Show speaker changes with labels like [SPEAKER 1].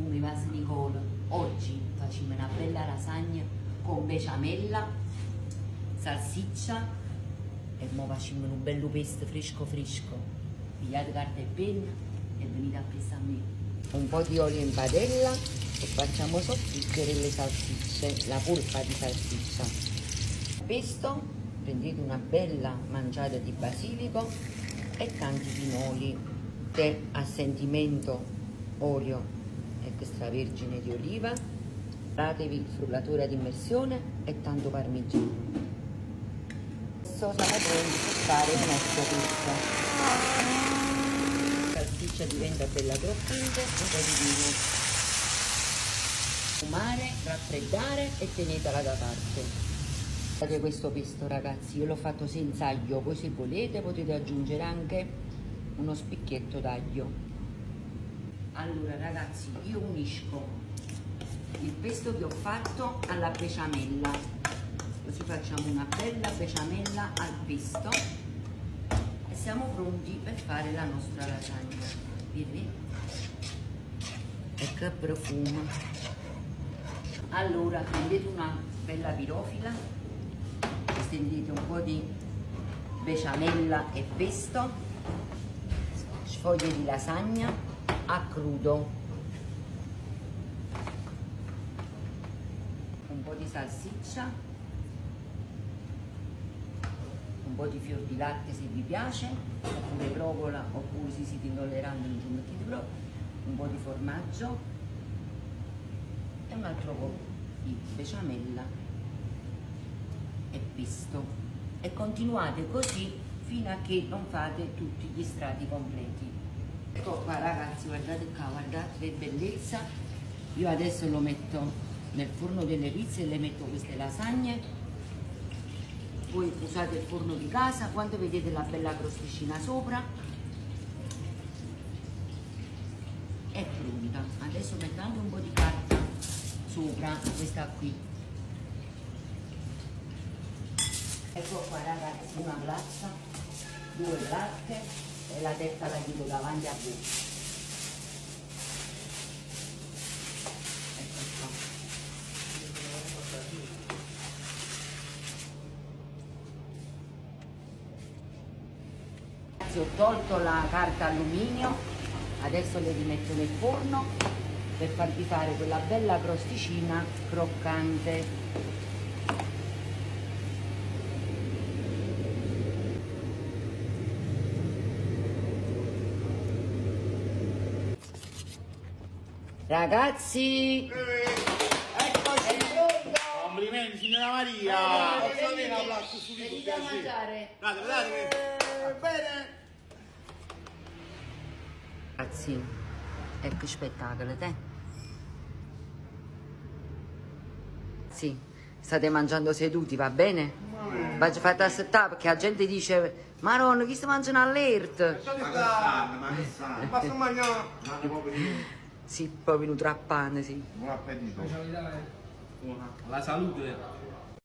[SPEAKER 1] profumo di Vas Nicola. Oggi facciamo una bella lasagna con besciamella, salsiccia e ora facciamo un bello pesto fresco fresco. Pigliate carta e penna e venite a presa a me. Un po' di olio in padella e facciamo soffriggere le salsicce, la polpa di salsiccia. Pesto, prendete una bella manciata di basilico e tanti pinoli, tè a sentimento, olio extravergine di oliva, datevi il frullatore ad immersione e tanto parmigiano. Adesso siamo pronti per fare il nostro pesto. La salsiccia diventa bella croccante, un po' di vino. Fumare, raffreddare e tenetela da parte. Guardate questo pesto ragazzi, io l'ho fatto senza aglio, poi se volete potete aggiungere anche uno spicchietto d'aglio. Allora ragazzi, io unisco il pesto che ho fatto alla besciamella, così facciamo una bella besciamella al pesto e siamo pronti per fare la nostra lasagna. Vedete? E che profumo! Allora prendete una bella pirofila, stendete un po' di besciamella e pesto, sfoglie di lasagna a crudo, un po' di salsiccia, un po' di fior di latte se vi piace, oppure provola, oppure se siete intolleranti non ci mettete proprio, un po' di formaggio e un altro po' di besciamella e pesto e continuate così fino a che non fate tutti gli strati completi. Ecco qua ragazzi, guardate qua, guardate che bellezza. Io adesso lo metto nel forno delle pizze e le metto queste lasagne. Voi usate il forno di casa, quando vedete la bella crosticina sopra è pronta. Adesso metto anche un po' di carta sopra, questa qui. Ecco qua ragazzi, una glassa, 2 latte e la terza la chiudo davanti a voi. Ecco qua. Ragazzi, ho tolto la carta alluminio, adesso le rimetto nel forno per farvi fare quella bella crosticina croccante. Ragazzi,
[SPEAKER 2] eccoci! Complimenti signora Maria!
[SPEAKER 1] venite a mangiare.
[SPEAKER 2] Datemi! Bene!
[SPEAKER 1] Ragazzi, ecco spettacolo, te. Sì, state mangiando seduti, va bene? Fate aspettare perché la gente dice Maronna, chi sta mangiando all'ERT?
[SPEAKER 2] Ma che sa? Basta mangiare!
[SPEAKER 1] Sì, proprio un trappante, sì.
[SPEAKER 2] Buon appetito!
[SPEAKER 3] La salute.